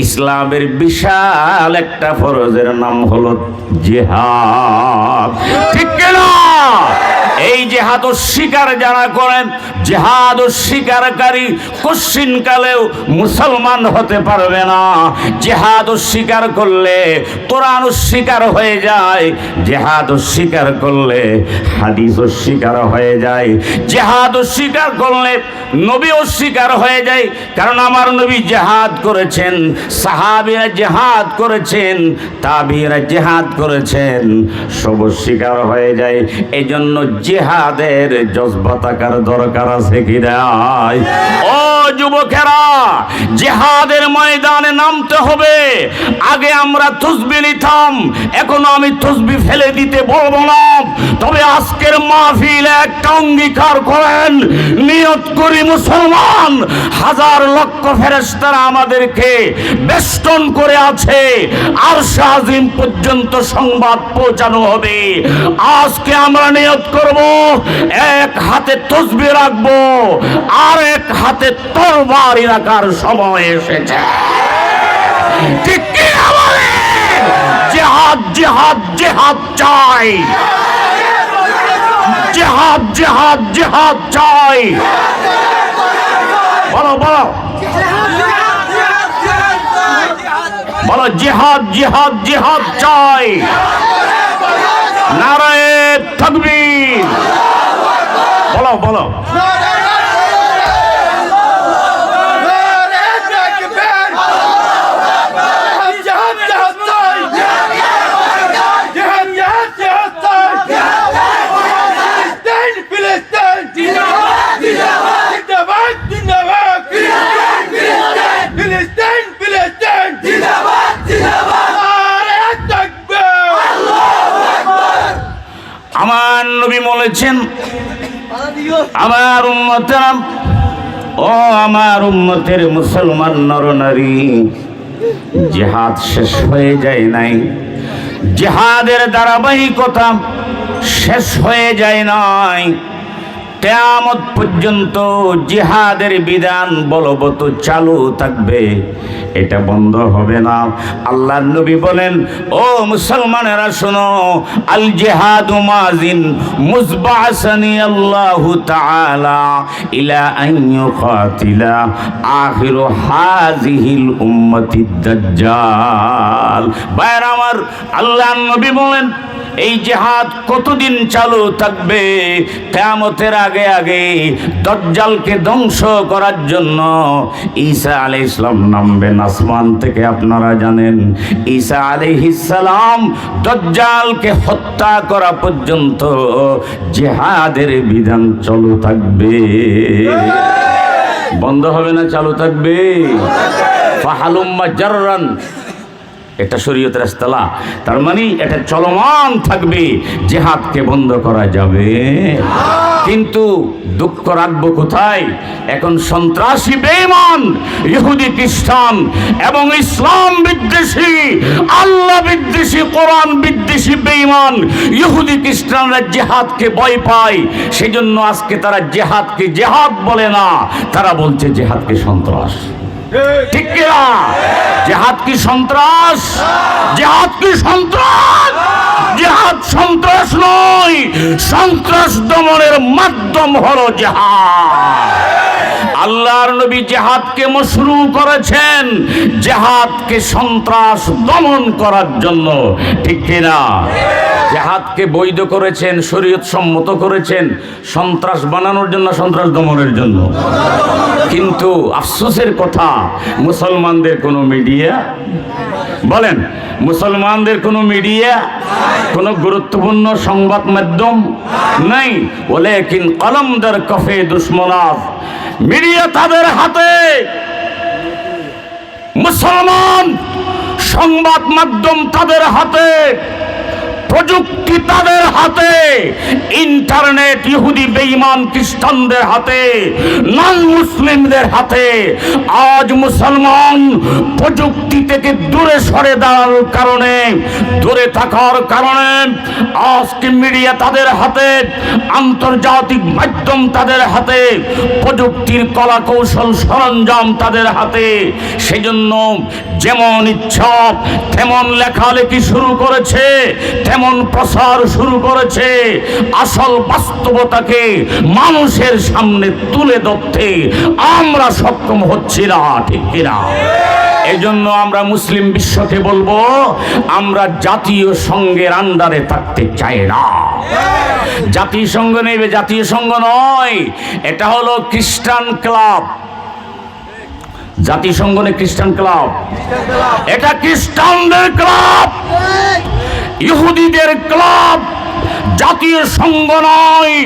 ইসলামের বিশাল একটা ফরজের নাম হলো জিহাদ, ঠিক কিনা? এই জেহাদ অস্বীকার যারা করেন, জেহাদ অস্বীকারী কশিন কালেও মুসলমান হতে পারবে না। জেহাদ অস্বীকার করলে কোরআন অস্বীকার হয়ে যায়, জেহাদ অস্বীকার করলে হাদিস অস্বীকার হয়ে যায়, জেহাদ অস্বীকার করলে নবী অস্বীকার হয়ে যায়। কারণ আমার নবী জেহাদ করেছেন, সাহাবীরা জেহাদ করেছেন, তাবিঈরা জেহাদ করেছেন, সব অস্বীকার হয়ে যায়। এই জন্য জিহাদের জজবা থাকার দরকার আছে কি নাই? ও যুবকেরা, জিহাদের ময়দানে নামতে হবে। আগে আমরা তসবিহ নিতাম, এখন আমি তসবিহ ফেলে দিতে বলবো না। তবে আজকের মাহফিলে একটা অঙ্গীকার করেন, নিয়ত করি মুসলমান, হাজার লক্ষ ফেরেশতারা আমাদেরকে বেষ্টন করে আছে, আরশ আজিম পর্যন্ত সংবাদ পৌঁছানো হবে। আজকে আমরা নিয়ত করব, এক হাতে তসবিহ রাখবো, আর এক হাতে তরবারি রাখার সময় এসেছে, ঠিক কি না বলে? জিহাদ জিহাদ জিহাদ চাই, জিহাদ জিহাদ জিহাদ চাই। বলো বলো বলো, জিহাদ জিহাদ জিহাদ চাই। নারায়ে তাকবীর, বলো বলো। আমার নবী বলেছেন, আমার উম্মতেরা, ও আমার উম্মতের মুসলমান নরনারী, জিহাদ শেষ হয়ে যায় নাই, জিহাদের ধারাবাহিকতা শেষ হয়ে যায় নাই, কিয়ামত পর্যন্ত জিহাদের বিধান বলবৎ চালু থাকবে, এটা বন্ধ হবে না। আল্লাহর নবী বলেন, ও মুসলমানেরা শোনো, আল জিহাদু মাজিন মুজবাসানি আল্লাহু তাআলা ইলা আন ইউকাতিলা আখিরু হাযিহিল উম্মাতিদ দাজ্জাল। ভাইরা আমার, আল্লাহর নবী বলেন এই জিহাদ কতদিন চালু থাকবে? কিয়ামতের আগে আগে দাজ্জালকে ধ্বংস করার জন্য ঈসা আলাইহিস সালাম নামবেন আসমান থেকে। আপনারা জানেন ঈসা আলাইহিস সালাম দাজ্জালকে হত্যা করা পর্যন্ত জিহাদের বিধান চালু থাকবে, বন্ধ হবে না, চালু থাকবে। ফাহালুম্মা জাররান, এটা শরীয়তের ইস্তেলাহ, তার মানে এটা চলমান থাকবে, জিহাদকে বন্ধ করা যাবে। কিন্তু দুঃখ রাখবো কোথায়? এখন সন্ত্রাসী বেঈমান ইহুদি খ্রিস্টান এবং ইসলাম বিদ্বেষী, আল্লাহ বিদ্বেষী, কোরআন বিদ্বেষী বেঈমান ইহুদি খ্রিস্টানরা জিহাদকে ভয় পায়। সেজন্য আজকে তারা জিহাদকে জিহাদ বলে না, তারা বলছে জিহাদকে সন্ত্রাস। ঠিক কিনা? জিহাদ কি সন্ত্রাস? জিহাদ কি সন্ত্রাস? জিহাদ সন্ত্রাস নয়, সন্ত্রাস দমনের মাধ্যম হলো জিহাদ। আল্লাহর নবী জিহাদকে মশরু করেছেন, জিহাদকে সন্ত্রাস দমন করার জন্য। ঠিক কিনা? জিহাদকে বৈধ করেছেন, শরীয়ত সম্মত করেছেন সন্ত্রাস বানানোর জন্য, সন্ত্রাস দমনের জন্য। কিন্তু আফসোসের কথা, মুসলমানদের কোনো মিডিয়া, বলেন মুসলমানদের কোনো মিডিয়া, কোনো গুরুত্বপূর্ণ সংবাদ মাধ্যম নাই। ওয়ালাকিন কলমদার কফে দুশমনাত, মিডিয়া তাদের হাতে, মুসলমান সংবাদ মাধ্যম তাদের হাতে, প্রযুক্তি তাদের হাতে, ইন্টারনেট ইহুদি বেঈমান খ্রিস্টানদের হাতে, নন মুসলিমদের হাতে। আজ মুসলমান প্রযুক্তি থেকে দূরে সরে দাঁড়ার কারণে, দূরে থাকার কারণে আজকে মিডিয়া তাদের হাতে, আন্তর্জাতিক মাধ্যম তাদের হাতে, প্রযুক্তির কলা কৌশল সরঞ্জাম তাদের হাতে। সেজন্য যেমন ইচ্ছা তেমন লেখালেখি শুরু করেছে, তেমন প্রসার শুরু করেছে। আসল বাস্তবতাকে মানুষের সামনে তুলে ধরতে আমরা সক্ষম হচ্ছি না। ঠিক কিনা? এই জন্য আমরা মুসলিম বিশ্বকে বলবো, আমরা জাতীয় সংঘের আন্ডারে থাকতে চাই না। জাতিসংঘ নেবে, জাতীয় সংঘ নয়, এটা হলো খ্রিস্টান ক্লাব। জাতিসংঘ নেই, খ্রিস্টান ক্লাব। এটা খ্রিস্টানদের ক্লাব, ইহুদিদের ক্লাব। জাতীয় সংঘ নয়,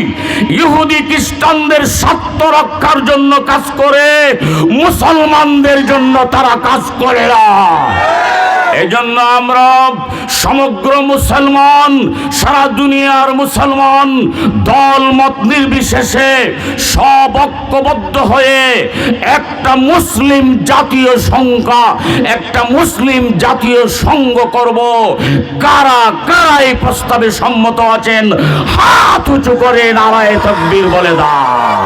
ইহুদি খ্রিস্টানদের স্বার্থ রক্ষার জন্য কাজ করে, মুসলমানদের জন্য তারা কাজ করে না। এজন্য আমরা সমগ্র মুসলমান, সারা দুনিয়ার মুসলমান দল মত নির্বিশেষে সব ঐক্যবদ্ধ হয়ে একটা মুসলিম জাতীয় সংখ্যা, একটা মুসলিম জাতীয় সংঘ করব। কারা কারা এই প্রস্তাবে সম্মত আছেন? হাত উঁচু করে নারায়ে তাকবীর বলে দাও।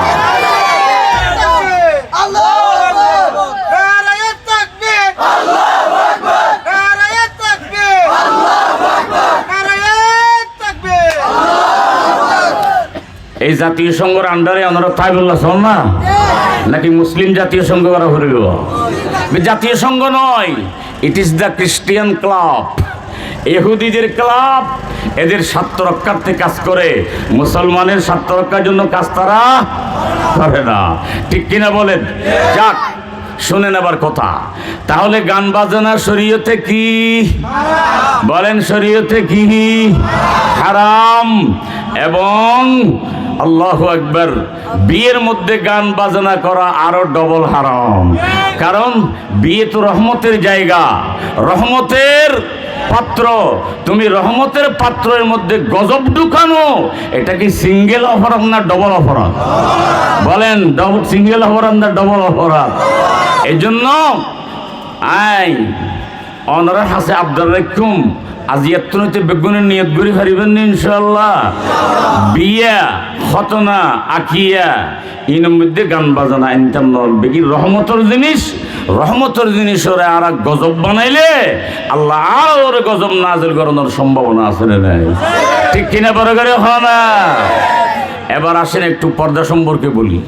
এই জাতীয় সংঘের আন্ডারে আমরা তাইবুল্লাহ চল না, নাকি মুসলিম জাতীয় সংঘ করা হইব? জাতীয় সংঘ নয়, it is the Christian club, ইহুদিদের ক্লাব। এদের স্বার্থ রক্ষার্থে কাজ করে, মুসলমানের স্বার্থ রক্ষার জন্য কাজ তারা করে না। ঠিক কিনা বলেন? যাক, শুনে নেবার কথা। তাহলে গান বাজনা শরীয়তে কি? বলেন শরীয়তে কি? হারাম। এবং আল্লাহু আকবার, বিয়ের মধ্যে গান বাজনা করা আরো ডবল হারাম। কারণ বিয়ে তো রহমতের জায়গা, রহমতের পাত্র। তুমি রহমতের পাত্রের মধ্যে গজব ঢুকানো, এটা কি সিঙ্গেল অপরাধ না ডবল অপরাধ? বলেন, সিঙ্গেল অপরাধ না ডবল অপরাধ? এই জন্য অনারা হাসে আব্দুর রাখুম আজি এতনইতে বেগুনের নিয়ত করি পারিবেন না ইনশাআল্লাহ। বিয়া খতনা আকিয়া ইনের মধ্যে গান বাজানা ইনকাম নল বেগি রহমতর জিনিস ওরে আর গজব বানাইলে আল্লাহ আর ওরে গজব নাজিল করানোর সম্ভাবনা আছে না নাই? ঠিক কিনা বড় করে হ না? এবার আসেন একটু পর্দা সম্পর্কে বলি,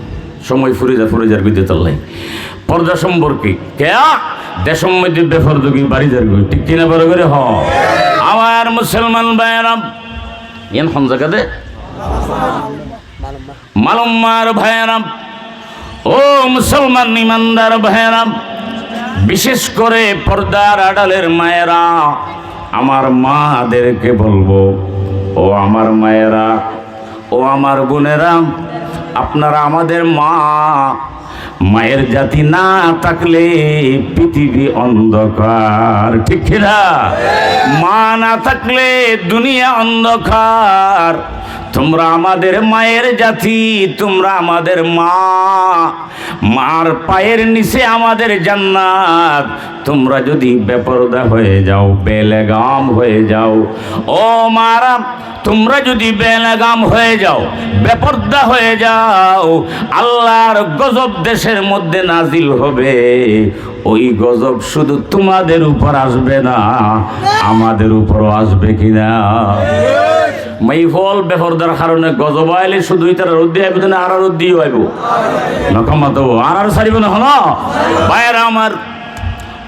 সময় ফুরে যার বিদ্যুৎ তল্লাই। পর্দা সম্পর্কে কে দেশের মধ্যে বেফরদগি বাড়ি যার গই, ঠিক কিনা বড় করে হ? আমার মুসলমান ভাইয়েরাম এন হন জায়গাতে মালুমার ভাইয়েরাম, ও মুসলমান ইমানদার ভাইয়েরাম, বিশেষ করে পর্দার আড়ালের মায়েরা, আমার মাদেরকে বলবো, ও আমার মায়েরা, ও আমার বোনেরা, আপনারা আমাদের মা। মায়ের জাতি না থাকলে পৃথিবী অন্ধকার, ঠিক না? মা না থাকলে দুনিয়া অন্ধকার। তোমরা আমাদের মায়ের জাতি, তোমরা আমাদের মা। মার পায়ের নিচে আমাদের জান্নাত। তোমরা যদি বেপরদা হয়ে যাও, বেলেগাম হয়ে যাও, ও মারা, তোমরা যদি বেলাগাম হয়ে যাও, বেপর্দা হয়ে যাও, আল্লাহর গজব দেশের মধ্যে নাজিল হবে। ওই গজব শুধু তোমাদের উপর আসবে না, আমাদের উপরও আসবে কিনা? মাইফল বেপরদার কারণে গজব আইলে শুধুই তারা রোদ্দি আইব না, আর রোদ্দিও আইব নকমা তো আর সারিব না। হলো ভাইয়েরা আমার,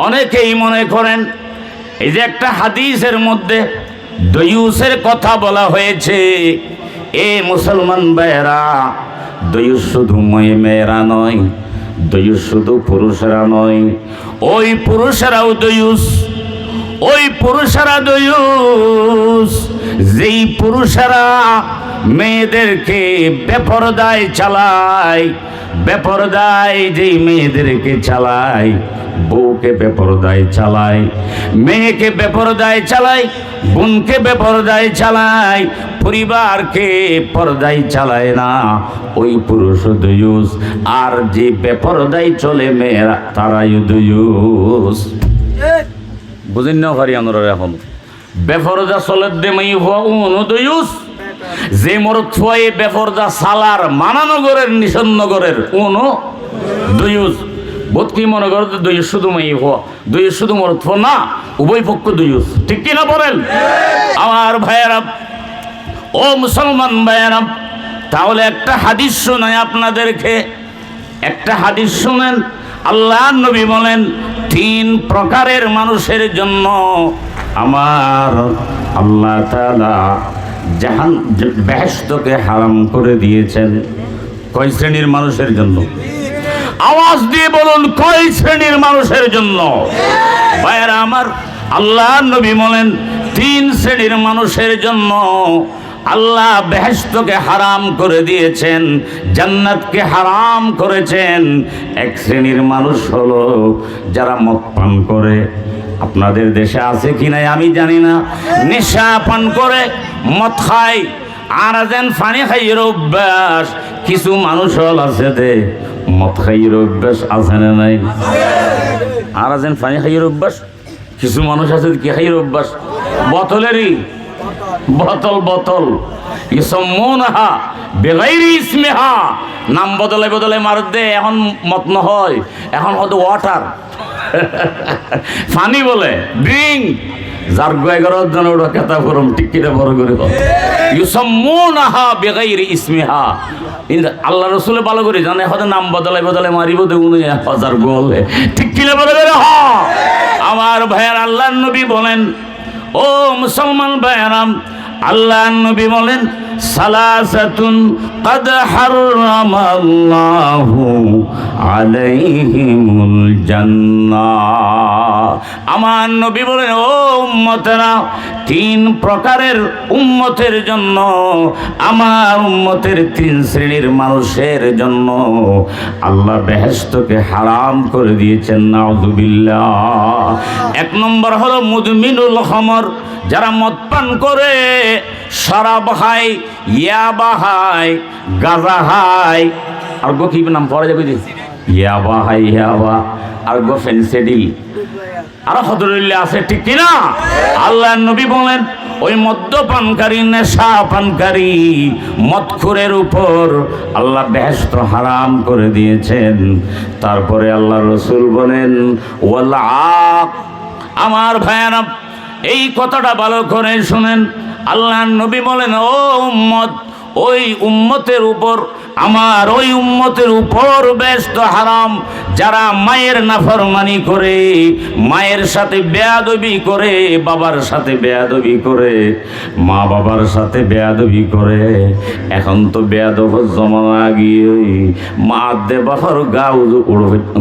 অনেকেই মনে করেন এই যে একটা হাদিসের মধ্যে দয়ুসের কথা বলা হয়েছে। এ মুসলমান ভাইয়েরা, দয়ুস শুধু মেয়েরা নয়, দয়ুস শুধু পুরুষেরা নয়, ওই পুরুষেরাও দয়ুস, ওই পুরুষেরা দয়ুস। যেই পুরুষেরা মেয়েদেরকে বেপরদায় চালায়, বেপরদায় যেই মেয়েদেরকে চালায়, বউকে বেপরদায় চালায়, মেয়েকে বেপরদায় চালায়, বোনকে বেপরদায় চালায়, পরিবারকে পর্দায় চালায় না, ওই পুরুষ দয়ুস। আর যে বেপরদায় চলে মেয়েরা, তারাই দয়ুস। বুঝেন না ভারি আমরা এখন বেপরদা চলের দে মাই হওয়া দয়ুস। যে মরদ ছয় বেপরদা সালার মানানগরের নিশানগরের দয়ুস। বোধ কি মনে করো দয়ুস শুধু মাই হওয়া, দয়ুস শুধু মরদ না, উভয় পক্ষ দয়ুস, ঠিক কিনা বলেন আমার ভাইয়েরা? ও মুসলমান ভাইয়েরা, তাহলে একটা হাদিস শোনায় আপনাদেরকে, একটা হাদিস শুনেন। আল্লাহ নবী বলেন, 3 প্রকারের মানুষের জন্য আমার আল্লাহ তাআলা বেহেশতকে হারাম করে দিয়েছেন। কয় শ্রেণীর মানুষের জন্য? আওয়াজ দিয়ে বলুন, কয় শ্রেণীর মানুষের জন্য? ভাইয়েরা আমার, আল্লাহ নবী বলেন 3 শ্রেণীর মানুষের জন্য আল্লাহ বেহেশতকে হারাম করে দিয়েছেন, জান্নাতকে হারাম করেছেন। 1 শ্রেণীর মানুষ হলো যারা মদ পান করে। আপনাদের দেশে আছে কি নাই আমি জানি না, নেশা পান করে মদ খায়, আর যেন পানি খাইয়ের অভ্যাস। কিছু মানুষ হল আছে দে মদ খাইয়ের অভ্যাস আছে না নাই? আর যেন পানি খাইয়ের অভ্যাস। কিছু মানুষ আছে কি খাইয়ের অভ্যাস? বোতলেরই বোতল ইসমুনহা বিগাইরি ইসমিহা। নাম বদলে মার দে। এখন মত নহয়, এখন হয়তো ওয়াটার পানি বলে ড্রিঙ্ক। যার গয়গরত জন ওটা কেতা করম টিকিটা বড় করে ইসমুনহা বিগাইরি ইসমিহা। আল্লাহ রসুলে ভালো করে জানে, হয়তো নাম বদলে মারিব দে 1000 গোলে, ঠিক কিনা বলে হ আমার ভাইয়ার। আল্লাহ নবী বলেন, ও মুসলমান ভাইয়ারাম, আল্লাহ নবী বলেন, সালাসাতুন قد حرم الله عليهم الجنة। আমার নবী বলেন, ও উম্মতেরা, 3 প্রকারের উম্মতের জন্য, আমার উম্মতের 3 শ্রেণীর মানুষের জন্য আল্লাহ বেহেশতকে হারাম করে দিয়েছেন। নাউযুবিল্লাহ। 1 নম্বর হলো মুদমিনুল খামর, যারা মদ পান করে, শরাব খায়, ইয়াবা খায়, গাঁজা খায়, আর গো কি নাম পড়ে যাবে ইয়াবা হাই ইয়াবা আর গো ফেন্সিডিল আর হদরুল্লাহ আছে, ঠিক কিনা? আল্লাহ নবী বলেন ওই মদ্যপানকারী, নেশা পানকারী, মদখোরের উপর আল্লাহ বেহেশত হারাম করে দিয়েছেন। তারপরে আল্লাহ রসুল বলেন ওয়াল আক, আমার ভাইয়ারা এই কথাটা ভালো করে শুনেন। আল্লাহ নবী বলেন ও উম্মত, ওই উম্মতের উপর, আমার ওই উম্মতের উপর বেহেশত হারাম যারা মায়ের নাফরমানি করে, মায়ের সাথে বেয়াদবি করে, বাবার সাথে বেয়াদবি করে, মা বাবার সাথে বেয়াদবি করে। এখন তো বেয়াদবের জমানা গিয়ে মা দে বাবার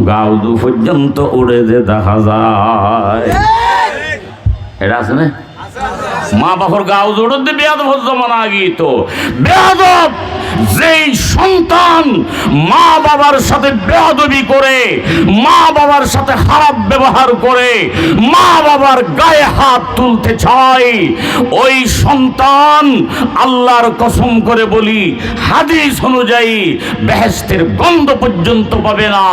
গাউদু পর্যন্ত উড়ে যে দেখা যায়। এটা আছে না? মা বাবার গাও জোড়ে বেয়াদব জমানা গিয়ে তো বেয়াদব যেই সন্তান মা বাবার সাথে বেয়াদবি করে, মা বাবার সাথে খারাপ ব্যবহার করে, মা বাবার গায়ে হাত তুলতে চায়, ওই সন্তান আল্লাহর কসম করে বলি হাদিস অনুযায়ী বেহেশতের গন্ধ পর্যন্ত পাবে না।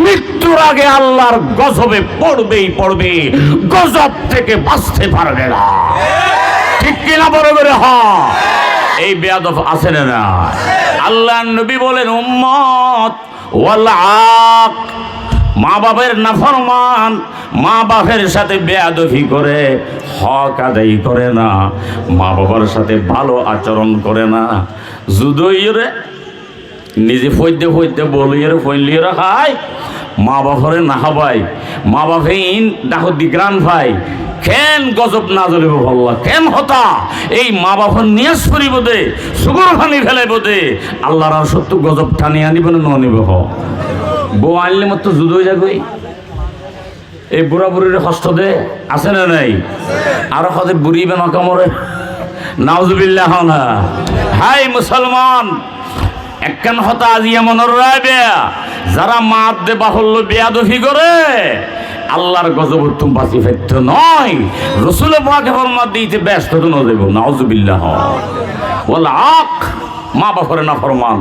মৃত্যুর আগে আল্লাহর গজবে পড়বেই পড়বে, গজব থেকে বাঁচতে পারবে না। ঠিক কিনা বড় করে? হ্যাঁ, এই বেয়াদব আছে না? আল্লাহ নবী বলেন উম্মত ওয়াল আক, মা বাবার নাফরমান, মা বাবার সাথে বেয়াদবি করে, হক আদায় করে না, মা বাবার সাথে ভালো আচরণ করে না, যুদইরে নিজে ফইতে ফইতে বলিয়ে ফইলিয়ে খায়, মা বাবারে না খাবাই, মা বাপে ইন ডাক দিগ্রান ভাই কেন গজব না জ্বলিব ভল্লা কেন হতা এই মা বাবার নিয়াজ করিব দে, সুগর ফানি ফেলাইব দে, আল্লাহর আর সত্য গজব টানি আনিব না নিব। হ বউ আনলে মতো যুদ হয়ে যাগই। এই বুড়া বুড়ির কষ্ট দে আছে না নাই? আরো কত বুড়ি বেনা কামড়ে নাউজুবিল্লাহ না। হাই মুসলমান, একখান হতা আজিয়া মনের রায় বেয়া, যারা মা দে বাহল্য বেয়াদফি করে আল্লাহর গজব তুমি বাঁচি ফেরতে নয়, রসুল পাকে ফরমান দিতে ব্যস্ত তো নদেব। নাউজুবিল্লাহ ওয়াল আক, মা বাপরে না ফরমান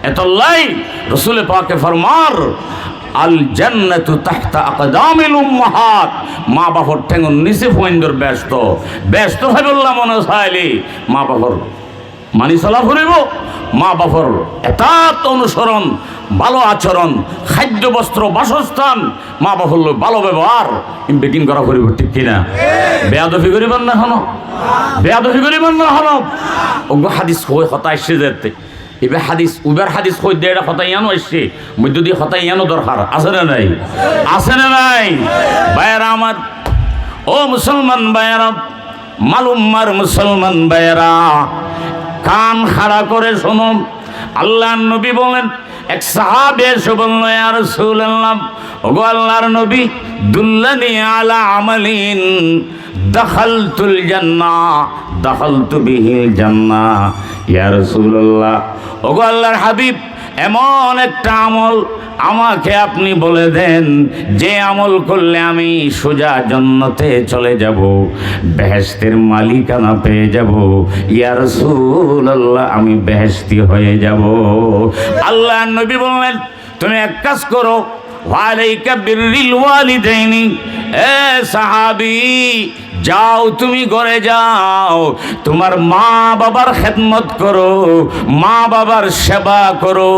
এতলাই রসুল পাকে ফরমার আল জান্নাতু তাহতা আকদামিল উম্মাহাত, মা বাপর ঠেঙ্গন নিচে ফইন্দর ব্যস্ত ব্যস্ত হয় বললাম মনে চাইলি মা বাপর মানি চলা ফুরিব, মা বাপর এতাত অনুসরণ, ভালো আচরণ, খাদ্য বস্ত্র বাসস্থান, মা বাপর ভালো ব্যবহার বেকিন করা ফুরিব। ঠিক কিনা? বেয়াদফি করিবেন না হন, বেয়াদফি করিবেন না হন। ওগো হাদিস হয়ে হতা আসছে যেতে এবার হাদিস উবার হাদিস কই দিয়ে এটা হতাইয়ানো আসছে, মধ্য দিয়ে হতাইয়ানো দরকার আছে না নাই? আছে না নাই? ভাইয়েরা আমার, ও মুসলমান ভাইয়েরা, মালুম্মার মুসলমান ভাইয়েরা, কান খাড়া করে শুনুন। আল্লাহ নবী বলেন, এক সাহাবী এসে বলল ইয়া রাসূলুল্লাহ, ওগো আল্লাহর নবী, দুল্লানি আলা আমালিন দাখালতুল জান্নাহ দাখালতু বিহিল জান্নাহ। ইয়া রাসূলুল্লাহ, ওগো আল্লাহর হাবিব, এমন একটা আমল আমাকে আপনি বলে দেন যে আমল করলে আমি সোজা জান্নাতে চলে যাব, বেহেশতের মালিকানা পেয়ে যাব। ইয়া রাসূলুল্লাহ, আমি বেহেশতি হয়ে যাব। আল্লাহ নবী বললেন, তুমি এক কাজ করো, ওয়ালাইকা বিররিল ওয়ালিদাইনি, এ সাহাবী যাও, তুমি ঘরে যাও, তোমার মা বাবার খেদমত করো, মা বাবার সেবা করো,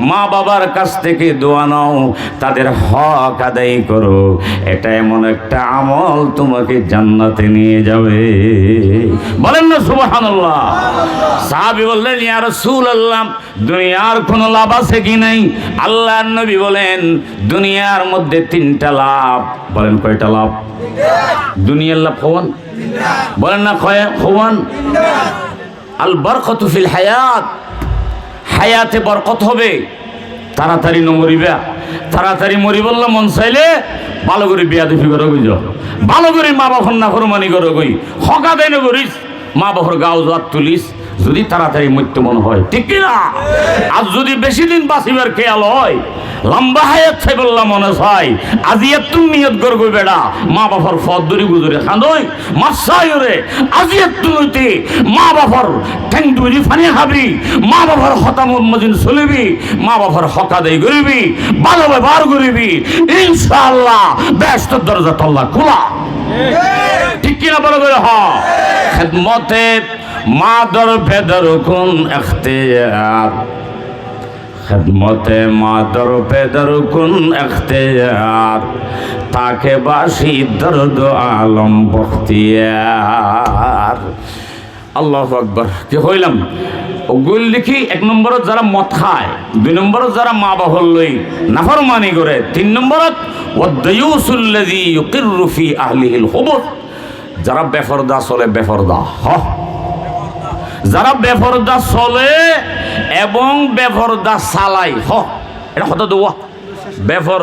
মা বাবার কাছ থেকে দোয়া নাও, তাদের হক আদায় করো। এটা এমন একটা আমল তোমাকে জান্নাতে নিয়ে যাবে। বলেন না সুবহানাল্লাহ? সাহাবী বললেন, ইয়া রাসূলুল্লাহ, দুনিয়ার কোনো লাভ আছে কি নাই? আল্লাহর নবী বলেন, দুনিয়ার মধ্যে তিনটা লাভ। বলেন কয়টা লাভ? দুনিয়ার লাভ হওয়ান, বলেন না হওয়ান। আল বরকতু ফিল হায়াত, হায়াতে বরকত হবে। তাড়াতাড়ি নমরিবা, তাড়াতাড়ি মরি বললাম মন চাইলে ভালো করে বেয়াদফি করো গই, ভালো করে মা বাবার না ফরমানি করো গই, হকা দেন করিস, মা বাবার গাও জাত তুলিস, যদি তাড়াতাড়ি মৃত্যু মনে হয়, ঠিক কিনা? আর যদি বেশি দিন বাঁচিবার খেয়াল হয়, লম্বা হায়াত চাই বললাম মনে হয়, আজি এত নিয়ত করবো বেড়া মা বাবার ফদ দূরি গুজরে খাঁদই মাসাই রে, আজি এত নইতে মা বাবার ঠ্যাং দুরি ফানি খাবি, মা বাবার হতা মজিন চলিবি, মা বাবার হকা দেই করিবি, ভালো ব্যবহার করিবি, ইনশাআল্লাহ বেহেশতের দরজা তল্লা খোলা, ঠিক কিনা বলো করে? হ খেদমতে মাদর পেদর কোন এখতিয়ার, খেদমতে মাদর পেদর কোন এখতিয়ার, তাকে বাসি দর্দ আলম বখতিয়ার। আল্লাহু আকবার। কি হইলাম ওগুল লিখি, 1 নম্বরত যারা মদ খায়, 2 নম্বরত যারা মা বাবার লই নাফরমানি করে, 3 নম্বরত ওয়াদায়ুসুল্লাযী ইউকিররু ফি আহলিহিল হুবুস, যারা বেফরদা চলে, বেফরদা যারা বেফরদা চলে এবং বেফরদা চালাই, এটা হঠাৎ বেফর